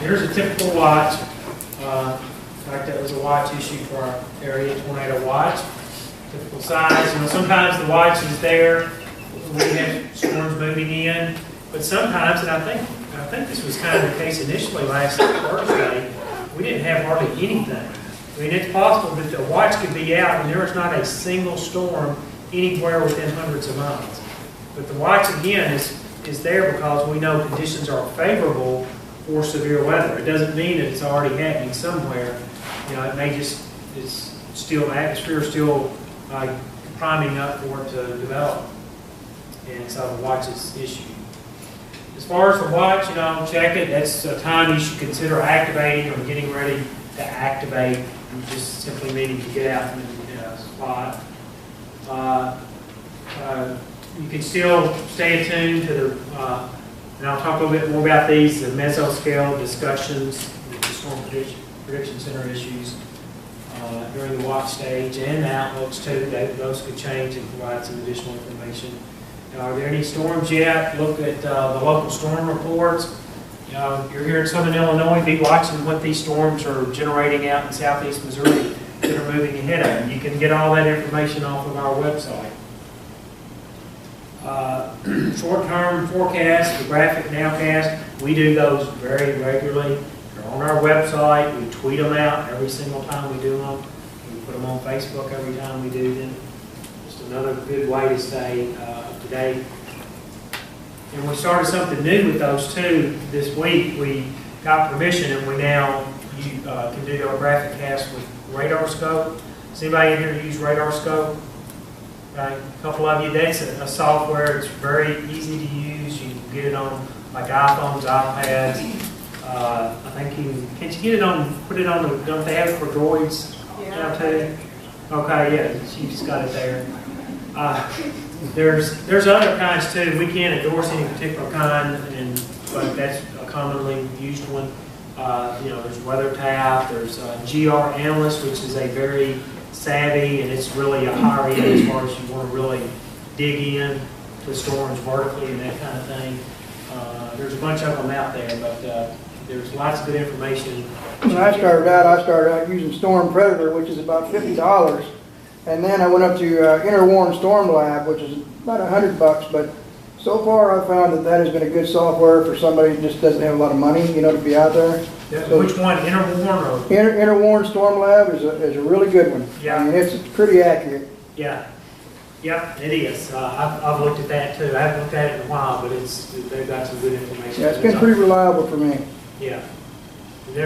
Here's a typical watch. In fact, that was a watch issued for our area, tornado watch. Typical size. You know, sometimes the watch is there when we have storms moving in, but sometimes, and I think this was kind of the case initially last Thursday, we didn't have hardly anything. I mean, it's possible that the watch could be out and there is not a single storm anywhere within hundreds of miles. But the watch, again, is there because we know conditions are favorable for severe weather. It doesn't mean that it's already happening somewhere. You know, it may just, it's still, the atmosphere is still priming up for it to develop. And so the watch is issued. As far as the watch, you know, check it. That's a time you should consider activating or getting ready to activate. You just simply needing to get out from the spot. You can still stay attuned to the, and I'll talk a little bit more about these, the mesoscale discussions, the Storm Prediction Center issues during the watch stage, and the outlooks too. Those could change and provide some additional information. Are there any storms yet? Look at the local storm reports. You know, you're here in southern Illinois, be watching what these storms are generating out in southeast Missouri that are moving ahead of you. You can get all that information off of our website. Short-term forecast, the graphic nowcast, we do those very regularly. They're on our website. We tweet them out every single time we do them. We put them on Facebook every time we do them. Just another good way to stay up to date. And we started something new with those too this week. We got permission and we now can do our graphic cast with radar scope. Does anybody in here use radar scope? Right. A couple of you, that's a software. It's very easy to use. You can get it on like iPhones, iPads. I think can't you get it on, put it on, don't they have it for droids now too? Okay, yeah, she just got it there. There's other kinds too. We can't endorse any particular kind, but that's a commonly used one. You know, there's WeatherTap, there's GR Analyst, which is a very savvy, and it's really a higher end as far as you want to really dig in to storms vertically and that kind of thing. There's a bunch of them out there, but there's lots of good information. When I started out using Storm Predator, which is about $50, and then I went up to Interwarn Storm Lab, which is about $100. But so far, I found that has been a good software for somebody who just doesn't have a lot of money, you know, to be out there. Yeah, so which one, Interwarn or? Interwarn Storm Lab is a really good one. Yeah, I mean, it's pretty accurate. Yeah, yep, it is. I've looked at that too. I haven't looked at it in a while, but they've got some good information. Yeah, it's been pretty reliable for me. Yeah.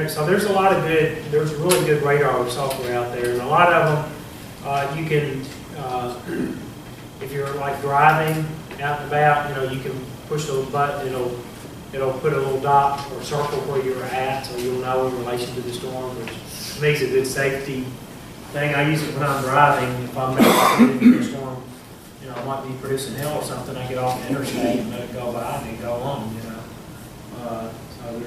So there's a lot of there's really good radar software out there, and a lot of them you can, if you're like driving out and about, you know, you can push a little button, it'll put a little dot or circle where you're at, so you'll know in relation to the storm, which to me is a good safety thing. I use it when I'm driving. If I'm getting into a storm, you know, I might be producing hail or something, I get off the interstate and let it go by me and go on, you know.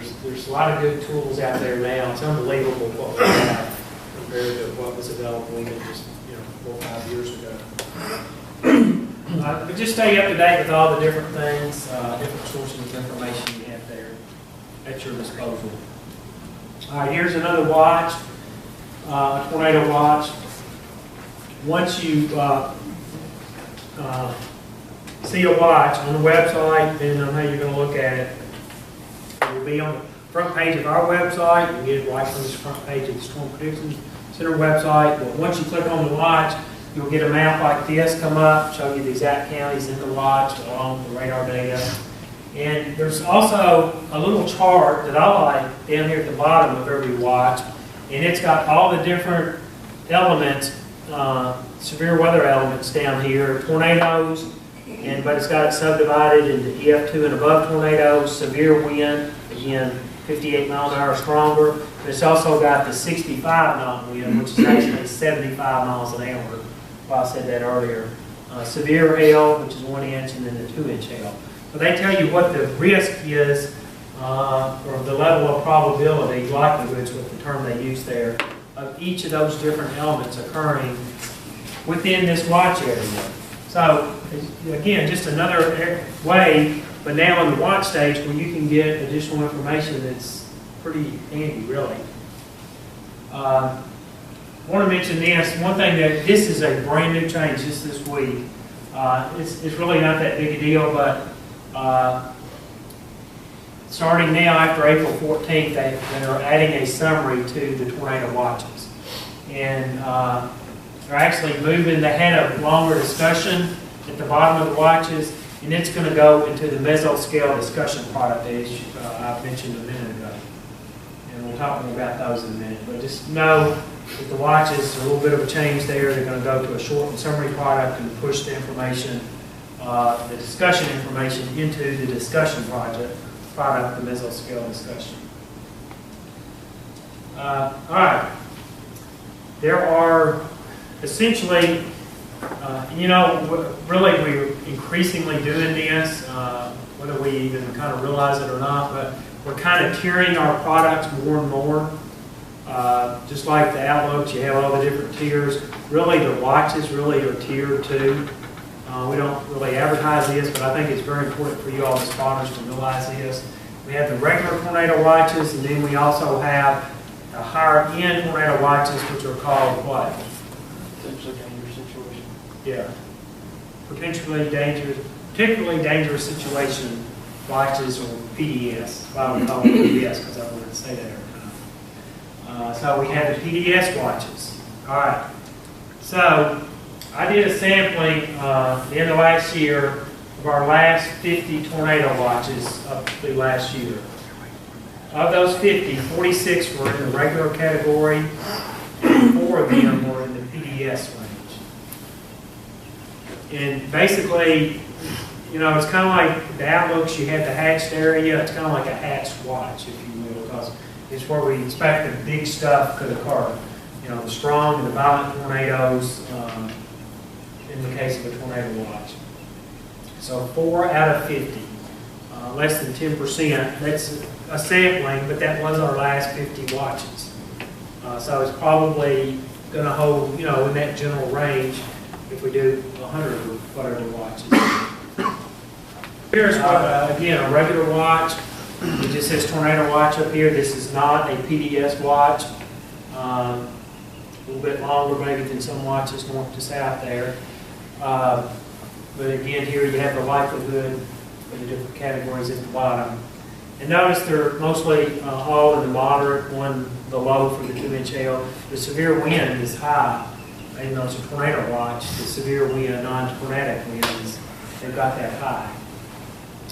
So there's a lot of good tools out there now. It's unbelievable what we have compared to what was available even just 4 or 5 years ago. But just stay up to date with all the different things, different sources of information you have there at your disposal. All right, here's another watch, tornado watch. Once you see a watch on the website, depending on how you're going to look at it, it will be on the front page of our website. You can get it right from the front page of the Storm Prediction Center website. But once you click on the watch, you'll get a map like this come up, show you the exact counties in the watch along with the radar data. And there's also a little chart that I like down here at the bottom of every watch, and it's got all the different elements, severe weather elements down here, tornadoes, but it's got it subdivided into EF2 and above tornadoes, severe wind, again 58 miles an hour stronger, but it's also got the 65 knot wind, which is actually 75 miles an hour. Well, I said that earlier. Severe hail, which is 1 inch, and then the 2-inch hail. But they tell you what the risk is, or the level of probability, likelihoods with the term they use there, of each of those different elements occurring within this watch area. So, again, just another way, but now in the watch stage where you can get additional information that's pretty handy, really. I want to mention this. One thing that this is a brand new change just this week. It's really not that big a deal, but starting now after April 14th, they are adding a summary to the tornado watches. And they're actually moving the head of longer discussion at the bottom of the watches, and it's going to go into the mesoscale discussion product that I mentioned a minute ago. And we'll talk more about those in a minute. But just know that the watches, a little bit of a change there. They're going to go to a shortened summary product and push the information, the discussion information into the discussion product, the mesoscale discussion. All right. There are essentially, really we're increasingly doing this, whether we even kind of realize it or not, but we're kind of tiering our products more and more. Just like the outlooks, you have all the different tiers. Really, the watches really are tiered too. We don't really advertise this, but I think it's very important for you all as spotters to realize this. We have the regular tornado watches, and then we also have the higher end tornado watches, which are called what? Potentially dangerous situation. Yeah. Particularly dangerous situation watches, or PDS. Why we call them PDS, because I wanted to say that every time. So we have the PDS watches. All right. So I did a sampling the end of last year of our last 50 tornado watches up through last year. Of those 50, 46 were in the regular category, and 4 of them were in the PDS range. And basically, it's kind of like the outlooks. You have the hatched area. It's kind of like a hatched watch, if you will, because it's where we expect that big stuff could occur. The strong and the violent tornadoes in the case of a tornado watch. So 4 out of 50, less than 10%. That's a sampling, but that was our last 50 watches. So it's probably going to hold, in that general range if we do 100 or whatever watches. Here's again, a regular watch. It just says tornado watch up here. This is not a PDS watch. A little bit longer maybe than some watches north to south there. But again, here you have the likelihood of the different categories at the bottom. And notice they're mostly all in the moderate, one the low for the 2-inch hail. The severe wind is high. Even though it's a tornado watch, the severe wind, non-tornadic winds, they've got that high.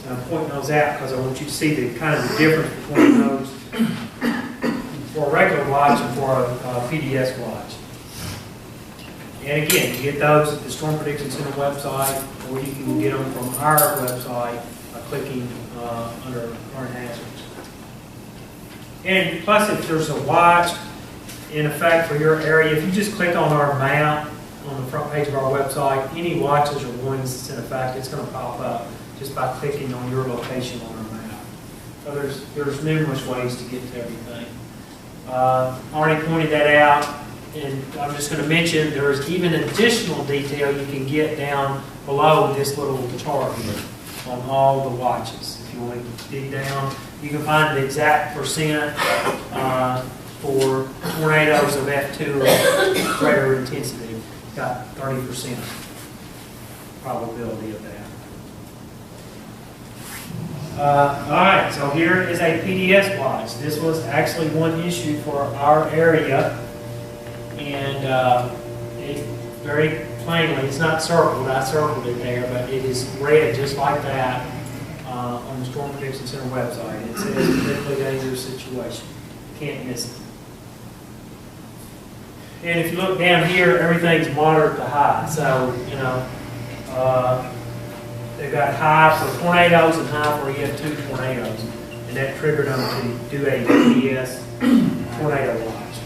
And I'm pointing those out because I want you to see the kind of the difference between those for a regular watch and for a PDS watch. And again, you get those at the Storm Prediction Center website, or you can get them from our website by clicking under current hazards. And plus, if there's a watch in effect for your area, if you just click on our map on the front page of our website, any watches or warnings that's in effect, it's going to pop up just by clicking on your location on our map. So there's numerous ways to get to everything. Already pointed that out, and I'm just going to mention there's even additional detail you can get down below this little chart here on all the watches. If you want to dig down, you can find the exact percent for tornadoes of F2 or greater intensity. It's got 30% probability of that. All right, so here is a PDS watch. This was actually one issue for our area, and it very plainly, it's not circled, I circled it there, but it is read just like that on the Storm Prediction Center website. It says particularly dangerous situation. Can't miss it. And if you look down here, everything's moderate to high. So, they've got high for tornadoes and high for EF2 tornadoes. And that triggered them to do a PDS tornado watch.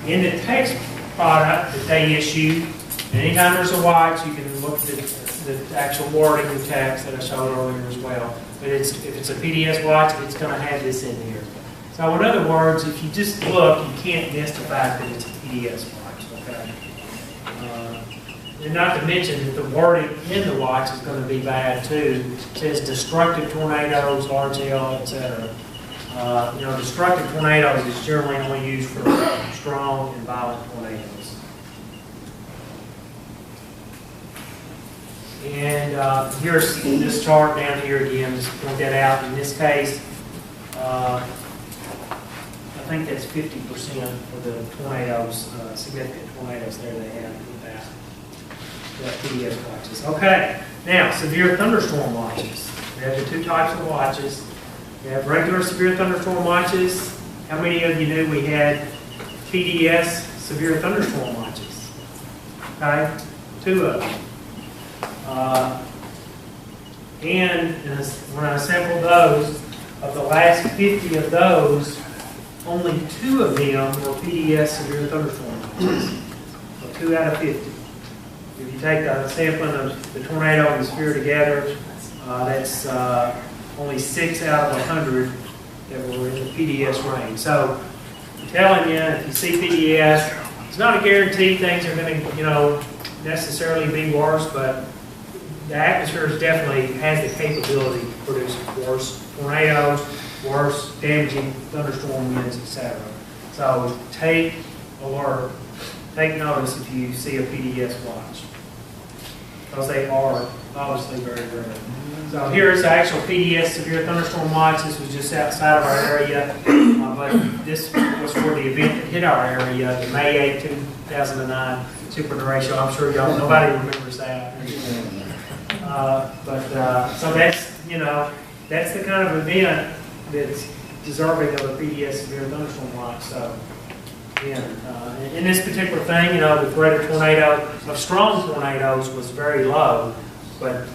In the text product that they issue, anytime there's a watch, you can look at the actual wording in text that I showed earlier as well. But if it's a PDS watch, it's going to have this in here. So in other words, if you just look, you can't miss the fact that it's a PDS watch. Okay. And not to mention that the wording in the watch is going to be bad too. It says destructive tornadoes, large hail, etc. Destructive tornadoes is generally only used for strong and violent tornadoes. And here's this chart down here again, just to point that out. In this case, I think that's 50% of the tornadoes, significant tornadoes there they have with that PDS watches. Okay, now severe thunderstorm watches. We have the two types of watches. We have regular severe thunderstorm watches. How many of you knew we had PDS severe thunderstorm watches? Okay, 2 of them. And when I sampled those, of the last 50 of those, only 2 of them were PDS severe thunderstorm watches. So 2 out of 50. If you take the sampling of the tornado and the sphere together, that's only 6 out of 100 that were in the PDS range. So I'm telling you, if you see PDS, it's not a guarantee things are going to, necessarily be worse, but the atmosphere definitely has the capability to produce worse tornadoes, worse damaging thunderstorm winds, etc. So take alert, take notice if you see a PDS watch, because they are obviously very rare. So here's the actual PDS severe thunderstorm watch. This was just outside of our area, but this was for the event that hit our area, the May 8, 2009 super derecho. I'm sure y'all, nobody remembers that. So that's, that's the kind of event that's deserving of a PDS severe thunderstorm watch. So, in this particular thing, the threat of strong tornadoes was very low, but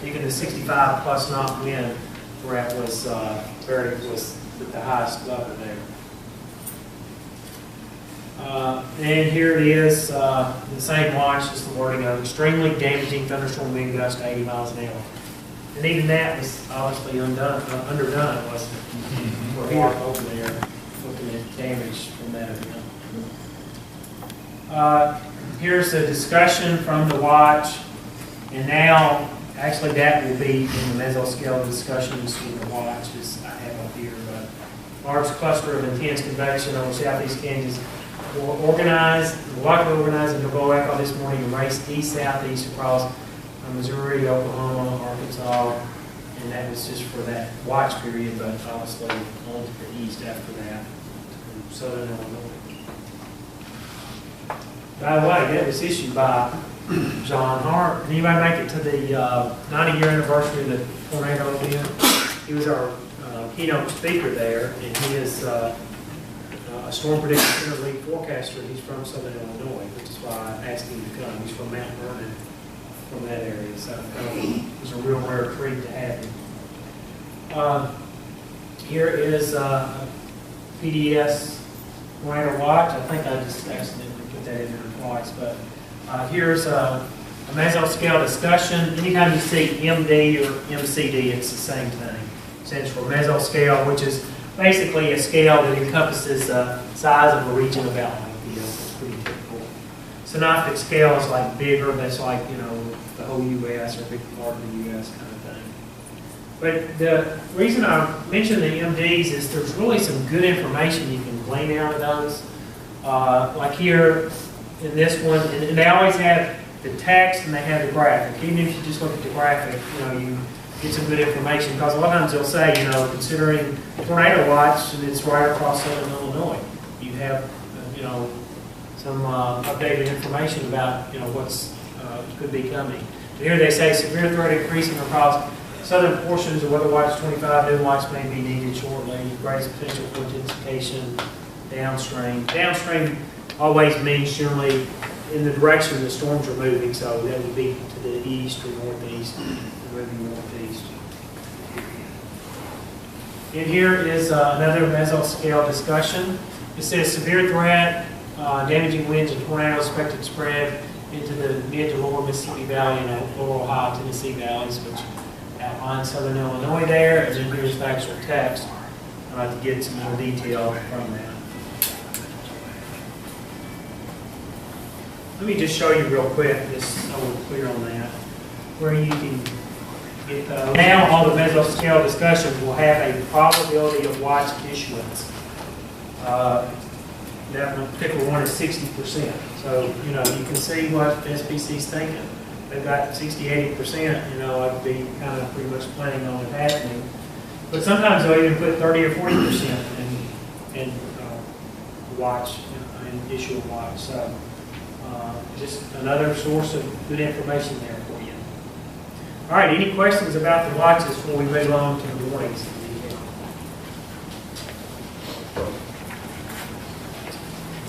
even the 65 plus knot wind threat was was at the highest level there. And here it is, the same watch, just the wording of extremely damaging thunderstorm wind gust to 80 miles an hour. And even that was obviously underdone, wasn't it? We're here over there looking at damage from that event. Here's a discussion from the watch, and now, actually that will be in the mesoscale discussions with the watch, as I have up here. But large cluster of intense convection over southeast Kansas were organized, likely organized in Gilboa Echo this morning and raced east-southeast across Missouri, Oklahoma, Arkansas, and that was just for that watch period, but obviously on to the east after that, to southern Illinois. By the way, that was issued by John Hart. Did anybody make it to the 90-year anniversary of the tornado event? He was our keynote speaker there, and he is a storm prediction center lead forecaster. He's from southern Illinois, which is why I asked him to come. He's from Mount Vernon, from that area, so it was a real rare treat to have him. Here is a PDS tornado watch. I think I just accidentally put that in there twice, but here's a mesoscale discussion. Anytime you see MD or MCD, it's the same thing. It stands for mesoscale, which is basically a scale that encompasses the size of a region about like this. It's pretty typical. Synoptic scale is like bigger. That's like, the whole U.S. or a big part of the U.S. kind of thing. But the reason I mention the MDs is there's really some good information you can glean out of those. Like here in this one, and they always have the text and they have the graphic. Even if you just look at the graphic, you get some good information, because a lot of times they'll say, considering tornado watch, and it's right across southern Illinois, you have, some updated information about, what's could be coming. Here they say severe threat increasing across southern portions of weather watch 25. New watch may be needed shortly. Greatest potential for intensification downstream. Downstream always means generally in the direction the storms are moving, so that would be to the east or northeast, moving northeast. And here is another mesoscale discussion. It says severe threat, damaging winds and tornadoes expected to spread into the mid to lower Mississippi Valley and lower Ohio, Tennessee valleys, which outlines southern Illinois there. And then here's the actual text. I'd like to get some more detail from that. Let me just show you real quick, just so we're clear on that, where you can Now, all the mesoscale discussions will have a probability of watch issuance. That particular one is 60%. So, you know, you can see what SBC's thinking. They've got 60–80%, you know, I'd be kind of pretty much planning on it happening. But sometimes they'll even put 30 or 40% in watch, and issue a watch. So, just another source of good information there for you. All right, any questions about the watches before we move on to the warnings?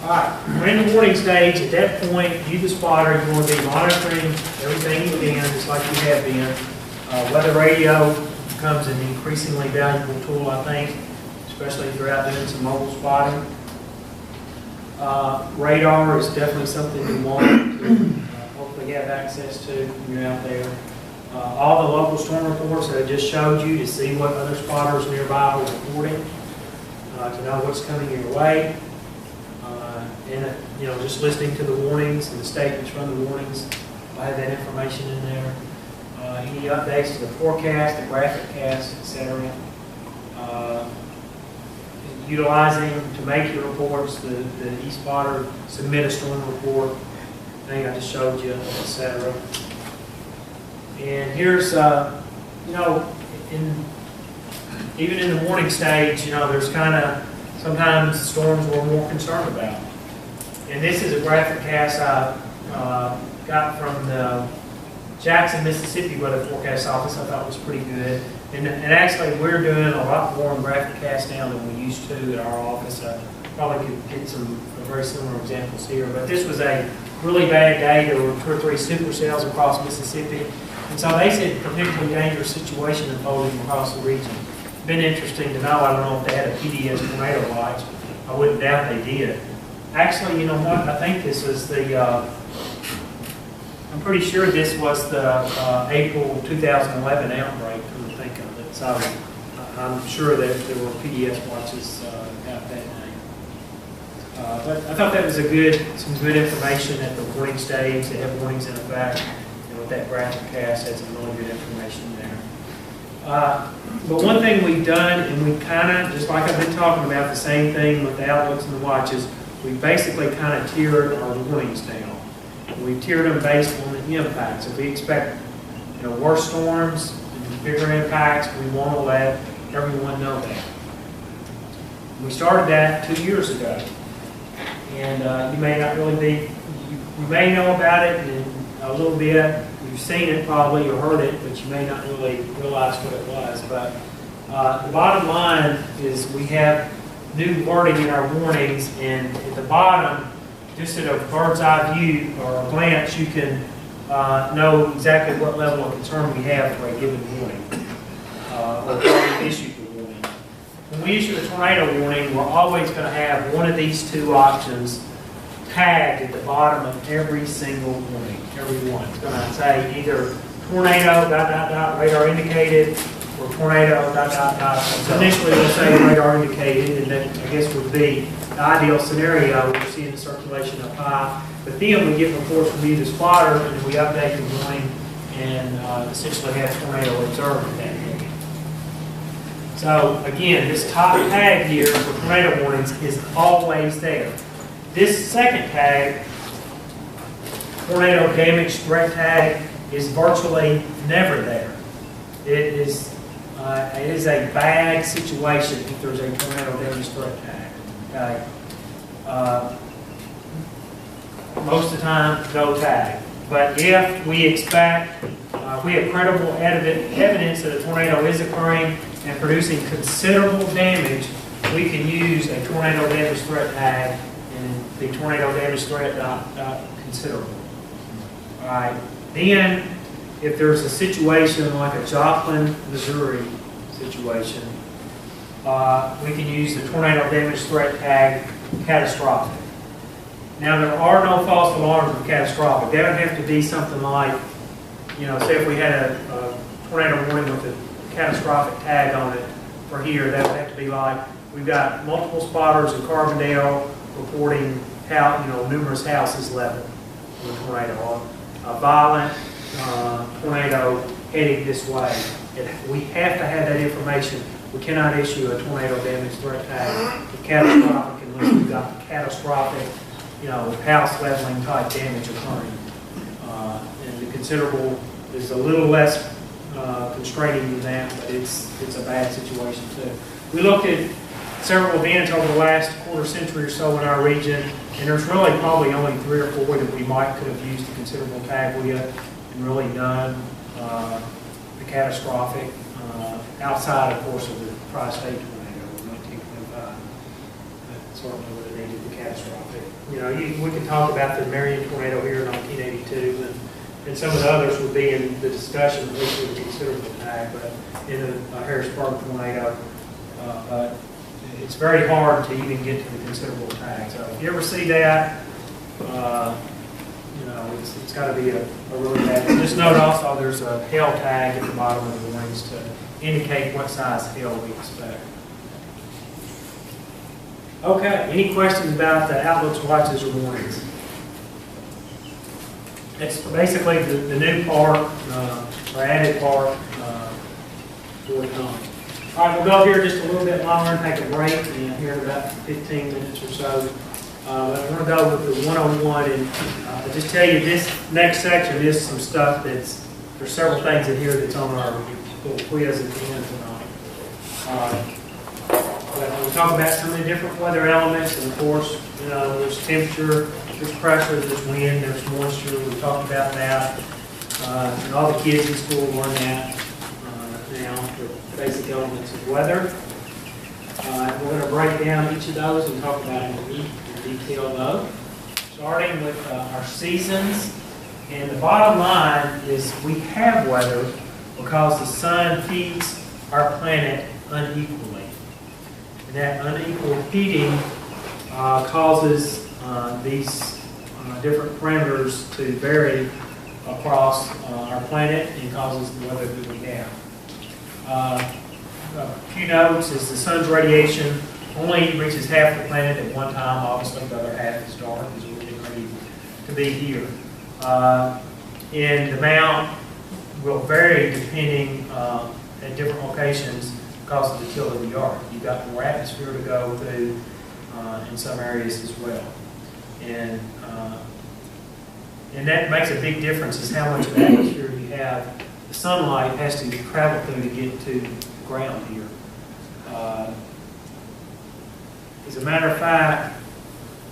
All right, we're in the warning stage. At that point, you, the spotter, you're going to be monitoring everything you can, just like you have been. Weather radio becomes an increasingly valuable tool, I think, especially if you're out doing some mobile spotting. Radar is definitely something you want to hopefully have access to when you're out there. All the local storm reports that I just showed you to see what other spotters nearby are reporting, to know what's coming your way. And, you know, just listening to the warnings and the statements from the warnings, I have that information in there. Any updates to the forecast, the graphic cast, etc. Utilizing to make your reports, the eSpotter submit a storm report. I think I just showed you, etc. And here's, you know, even in the warning stage, you know, there's kind of sometimes storms we're more concerned about. And this is a graphic cast I got from the Jackson, Mississippi Weather Forecast Office. I thought was pretty good. And actually, we're doing a lot more in graphic cast now than we used to at our office. I probably could get some very similar examples here. But this was a really bad day. There were 2 or 3 supercells across Mississippi. And so they said a particularly dangerous situation unfolding across the region. Been interesting to know. I don't know if they had a PDS tornado watch. I wouldn't doubt they did. Actually, you know what? I think this is the, I'm pretty sure this was the April 2011 outbreak, come to think of it. So I'm sure that there were PDS watches out that day. But I thought that was some good information at the warning stage. They have warnings in effect. And with that graphic cast, had some really good information there. But one thing we've done, and we kind of, just like I've been talking about, the same thing with the outlooks and the watches, we basically kind of tiered our warnings down. We tiered them based on the impacts. If we expect, you know, worse storms and bigger impacts, we want to let everyone know that. We started that 2 years ago, and you may not really be, you may know about it in a little bit. You've seen it probably or heard it, but you may not really realize what it was. But the bottom line is we have new wording in our warnings, and at the bottom, just at a bird's eye view or a glance, you can know exactly what level of concern we have for a given warning, or when we issue the warning. When we issue a tornado warning, we're always going to have one of these 2 options tagged at the bottom of every single warning, every one. It's going to say either tornado, ... radar indicated, or tornado, ... So initially we'll say radar indicated, and that I guess would be the ideal scenario. We're seeing the circulation up high. But then we get reports from you, the spotter, and we update the warning and essentially have tornado observed at that area. So again, this top tag here for tornado warnings is always there. This second tag, tornado damage threat tag, is virtually never there. It is a bad situation if there's a tornado damage threat tag. Okay? Most of the time, no tag. But if we expect, if we have credible evidence that a tornado is occurring and producing considerable damage, we can use a tornado damage threat tag and the tornado damage threat considerable. All right. Then, if there's a situation like a Joplin, Missouri situation, we can use the tornado damage threat tag catastrophic. Now, there are no false alarms with catastrophic. That would have to be something like, you know, say if we had a tornado warning with a catastrophic tag on it for here, that would have to be like, we've got multiple spotters in Carbondale reporting how, you know, numerous houses leveled with a tornado. A violent tornado heading this way. We have to have that information. We cannot issue a tornado damage threat tag for catastrophic unless we've got catastrophic, house leveling type damage occurring. And the considerable is a little less constraining than that, but it's a bad situation too. We looked at several events over the last quarter century or so in our region, and there's really probably only 3 or 4 that we could have used a considerable tag with and really done the catastrophic outside, of course, of the tri-state tornado of 1925. That certainly would have needed the catastrophic. We can talk about the Marion tornado here in 1982, and some of the others would be in the discussion, at least with a considerable tag, but in the Harrisburg tornado. But it's very hard to even get to the considerable tag. So if you ever see that, it's got to be a really bad. Just note also there's a hail tag at the bottom of the wings to indicate what size hail we expect. Okay, any questions about the outlooks, watches, or warnings? It's basically the new part, or added part, for the company. All right, we'll go here just a little bit longer and take a break here in about 15 minutes or so. I want to go with the 101 and just tell you this next section is some stuff there's several things in here that's on our little quiz at the end tonight. But we'll talk about some of the different weather elements, and of course, there's temperature, there's pressure, there's wind, there's moisture. We talked about that. And all the kids in school learn that now, the basic elements of weather. We're going to break down each of those and talk about them in detail though. Starting with our seasons. And the bottom line is we have weather because the sun heats our planet unequally. And that unequal heating causes these different parameters to vary across our planet and causes the weather that we have. A few notes is the sun's radiation only reaches half the planet at one time. Obviously, the other half is dark, as we're getting ready to be here. And the amount will vary depending at different locations because of the tilt of the Earth. You've got more atmosphere to go through in some areas as well. And that makes a big difference is how much of atmosphere you have. The sunlight has to travel through to get to the ground here. As a matter of fact,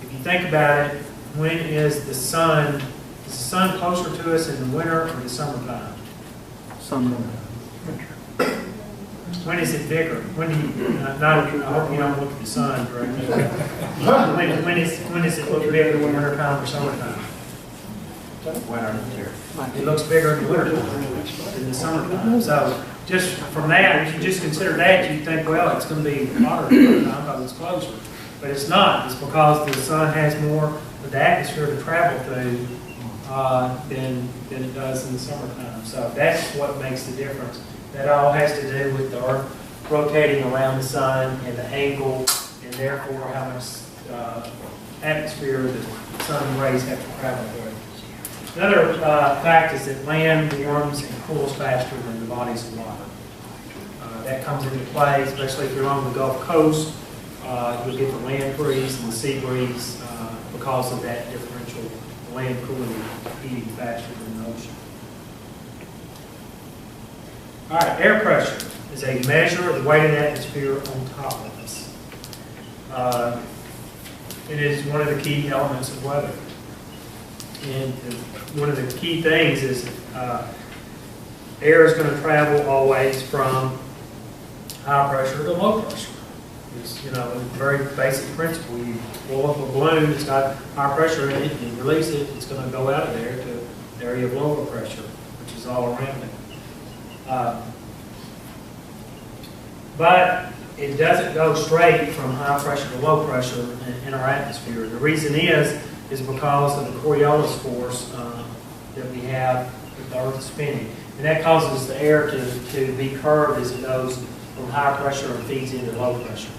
if you think about it, when is the sun closer to us in the winter or the summertime? Summer. When is it bigger? When do you, I hope you don't look at the sun directly. when is it look bigger in the wintertime or summertime? Winter. It looks bigger in the wintertime than the summertime. So just from that, if you just consider that, you think, well, it's going to be hotter in the wintertime because it's closer. But it's not. It's because the sun has more of the atmosphere to travel through than it does in the summertime. So that's what makes the difference. That all has to do with the Earth rotating around the sun and the angle, and therefore how much atmosphere the sun rays have to travel through. Another fact is that land warms and cools faster than the bodies of water. That comes into play, especially if you're on the Gulf Coast. You'll get the land breeze and the sea breeze because of that differential land cooling and heating faster than the ocean. All right, air pressure is a measure of the weighted atmosphere on top of us. It is one of the key elements of weather. And one of the key things is air is going to travel always from high pressure to low pressure. It's a very basic principle. You blow up a balloon, it's got high pressure in it, and you release it, it's going to go out of there to the area of lower pressure, which is all around it. But it doesn't go straight from high pressure to low pressure in our atmosphere. The reason is because of the Coriolis force that we have with the Earth spinning. And that causes the air to be curved as it goes from high pressure and feeds into low pressure.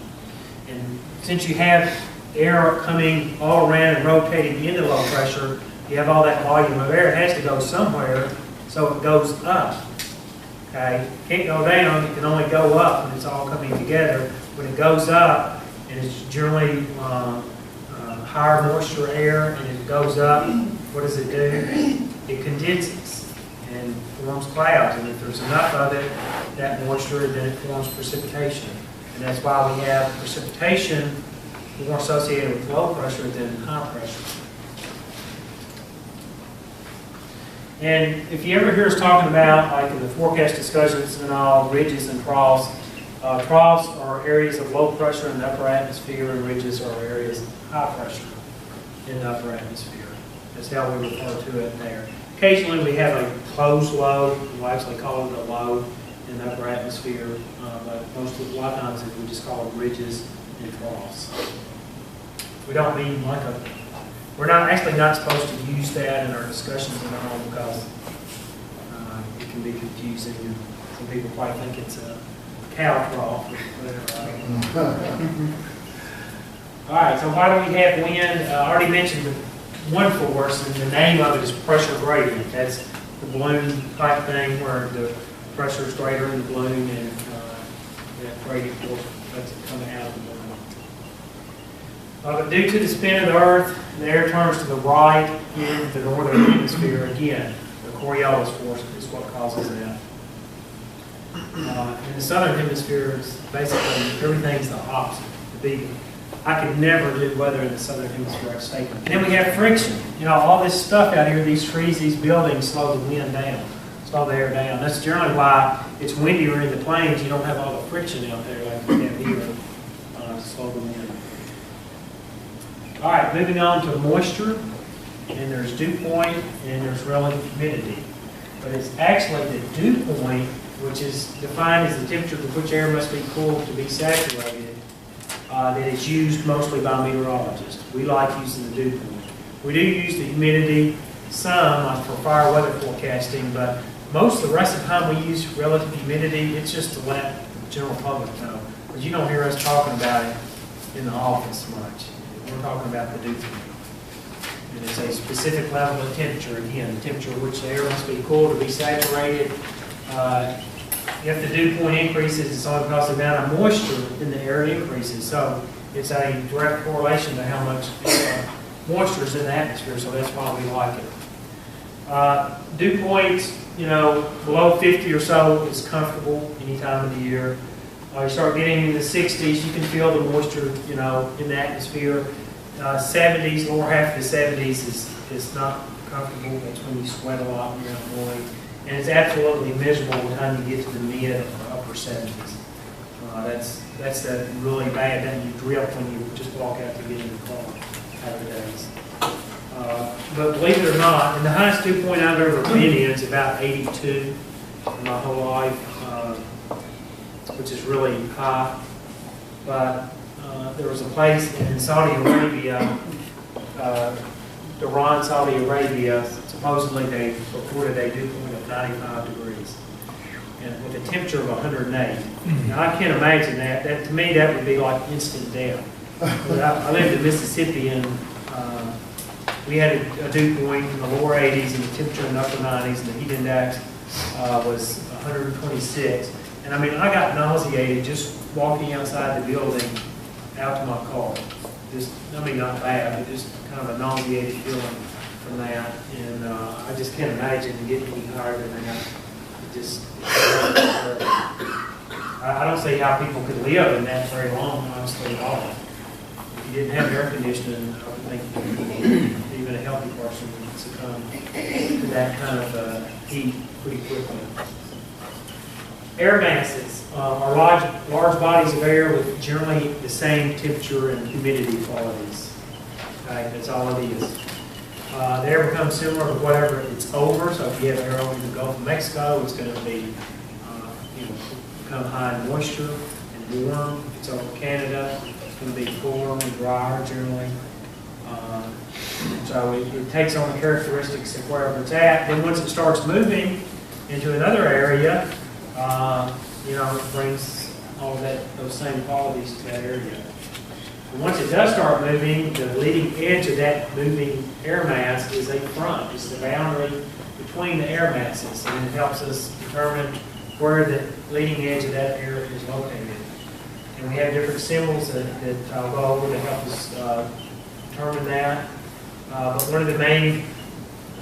And since you have air coming all around and rotating into low pressure, you have all that volume of air. It has to go somewhere, so it goes up. okay? Can't go down, it can only go up when it's all coming together. When it goes up, and it's generally higher moisture air, and it goes up, what does it do? It condenses and forms clouds, and if there's enough of it, that moisture, then it forms precipitation. And that's why we have precipitation more associated with low pressure than high pressure. And if you ever hear us talking about, like in the forecast discussions and all, ridges and troughs, troughs are areas of low pressure in the upper atmosphere, and ridges are areas of high pressure in the upper atmosphere. That's how we refer to it there. Occasionally we have a closed low, we actually call it a low in the upper atmosphere, but a lot of times we just call it ridges and troughs. We don't mean like a, we're not actually not supposed to use that in our discussions at all because it can be confusing, and some people probably think it's a cow trough or whatever. All right, so why do we have wind? I already mentioned the one force, and the name of it is pressure gradient. That's the balloon type thing where the pressure is greater in the balloon, and that gradient force lets it come out of the balloon. But due to the spin of the Earth, the air turns to the right in the northern hemisphere. Again, the Coriolis force is what causes that. In the southern hemisphere, it's basically everything's the opposite. I could never do weather in the southern hemisphere statement. And then we have friction. You know, all this stuff out here, these trees, these buildings, slow the wind down, slow the air down. That's generally why it's windier in the plains. You don't have all the friction out there like you have here to slow the wind. All right, moving on to moisture. And there's dew point and there's relative humidity. But it's actually the dew point, which is defined as the temperature to which air must be cooled to be saturated, that is used mostly by meteorologists. We like using the dew point. We do use the humidity some, like for fire weather forecasting, but most of the rest of the time we use relative humidity. It's just to let the general public know, because you don't hear us talking about it in the office much. We're talking about the dew point. And it's a specific level of temperature. Again, the temperature at which the air must be cooled to be saturated. If the dew point increases, it's only because the amount of moisture in the air increases. So it's a direct correlation to how much moisture is in the atmosphere, so that's why we like it. Dew points, you know, below 50 or so is comfortable any time of the year. You start getting in the 60s, you can feel the moisture, you know, in the atmosphere. 70s, lower half of the 70s is not comfortable. That's when you sweat a lot when you're out boiling. And it's absolutely miserable by the time you get to the mid or upper 70s. That's that really bad that you drip when you just walk out to get in the car out of the days. But believe it or not, and the highest dew point I've ever been in is about 82 in my whole life, which is really high. But there was a place in Saudi Arabia, Iran, Saudi Arabia, supposedly they reported a dew point of 95 degrees and with a temperature of 108. Now I can't imagine that. To me that would be like instant death. I lived in Mississippi and we had a dew point in the lower 80s and the temperature in the upper 90s, and the heat index was 126. And I mean, I got nauseated just walking outside the building out to my car. Just, I mean, not bad, but just kind of a nauseated feeling from that. And I just can't imagine getting any higher than that. It just, I don't see how people could live in that very long, honestly, at all. If you didn't have air conditioning, I would think even a healthy person would succumb to that kind of heat pretty quickly. Air masses are large bodies of air with generally the same temperature and humidity qualities. Okay, that's all it is. The air becomes similar to whatever it's over. So if you have air over the Gulf of Mexico, it's going to be become high in moisture and warm. If it's over Canada, it's going to be cooler and drier generally. So it takes on the characteristics of wherever it's at. Then once it starts moving into another area, it brings all those same qualities to that area. And once it does start moving, the leading edge of that moving air mass is a front. It's the boundary between the air masses, and it helps us determine where the leading edge of that air is located. And we have different symbols that I'll go over to help us determine that. But one of the main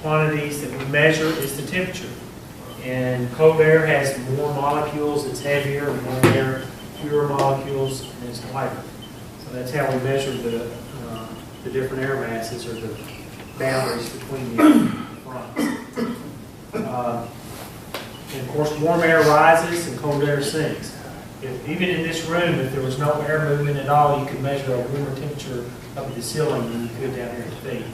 quantities that we measure is the temperature. And cold air has more molecules, it's heavier, and warm air, fewer molecules, and it's lighter. So that's how we measure the different air masses, or the boundaries between the fronts. And of course, warm air rises and cold air sinks. Even in this room, if there was no air movement at all, you could measure a warmer temperature up at the ceiling than you could down here at the feet.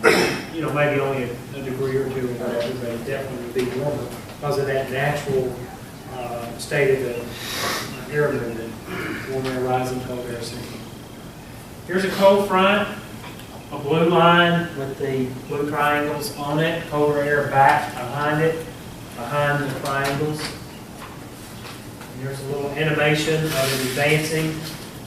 You know, maybe only a degree or two or whatever, but it definitely would be warmer because of that natural state of the air movement. Warm air rising, cold air sinking. Here's a cold front, a blue line with the blue triangles on it, colder air back behind it, behind the triangles. And there's a little animation of it advancing.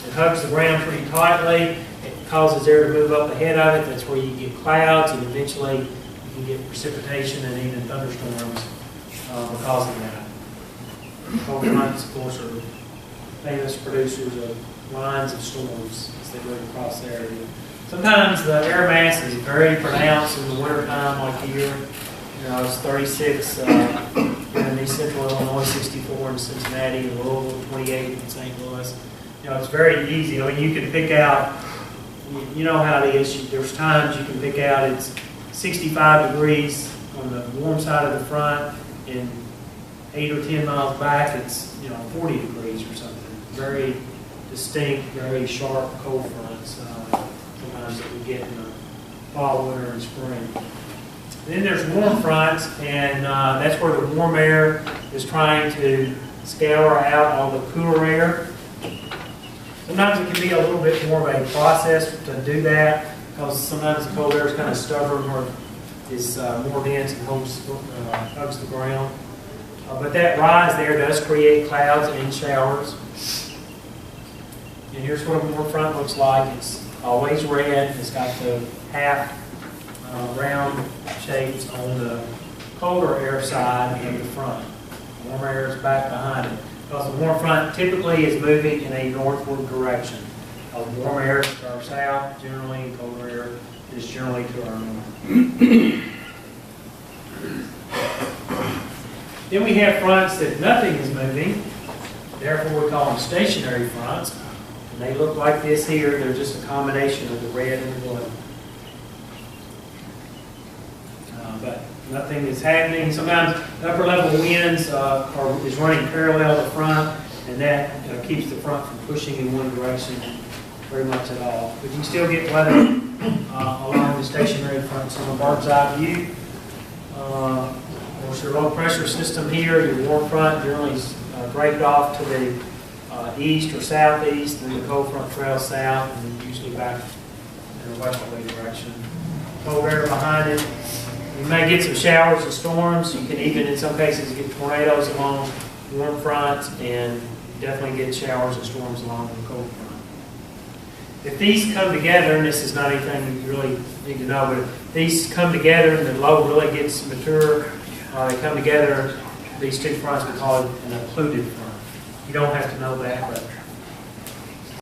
It hugs the ground pretty tightly. It causes air to move up ahead of it. That's where you get clouds, and eventually you can get precipitation and even thunderstorms because of that. Cold fronts, of course, are famous producers of lines of storms as they move across the area. Sometimes the air mass is very pronounced in the wintertime, like here. You know, it's 36 in East Central Illinois, 64 in Cincinnati, and Louisville, 28 in St. Louis. You know, it's very easy. I mean, you can pick out, you know how it is. There's times you can pick out it's 65 degrees on the warm side of the front, and 8 or 10 miles back, it's, you know, 40 degrees or something. Very distinct, very sharp cold fronts sometimes that we get in the fall, winter, and spring. Then there's warm fronts, and that's where the warm air is trying to scour out all the cooler air. Sometimes it can be a little bit more of a process to do that, because sometimes the cold air is kind of stubborn or is more dense and hugs the ground. But that rise there does create clouds and showers. And here's what a warm front looks like. It's always red. It's got the half round shapes on the colder air side and the front. Warm air is back behind it. Because the warm front typically is moving in a northward direction. Warm air is to our south generally, and colder air is generally to our north. Then we have fronts that nothing is moving. Therefore, we call them stationary fronts. And they look like this here. They're just a combination of the red and the blue. But nothing is happening. Sometimes upper level winds is running parallel to the front, and that keeps the front from pushing in one direction very much at all. But you can still get weather along the stationary fronts on a bird's eye view. Of course, your low pressure system here, your warm front generally is draped off to the east or southeast, and the cold front trails south, and usually back in a westerly direction. Cold air behind it. You may get some showers and storms. You can even, in some cases, get tornadoes along warm fronts, and definitely get showers and storms along the cold front. If these come together, and this is not anything you really need to know, but if these come together and the low really gets mature, they come together, these two fronts, we call it an occluded front. You don't have to know that, but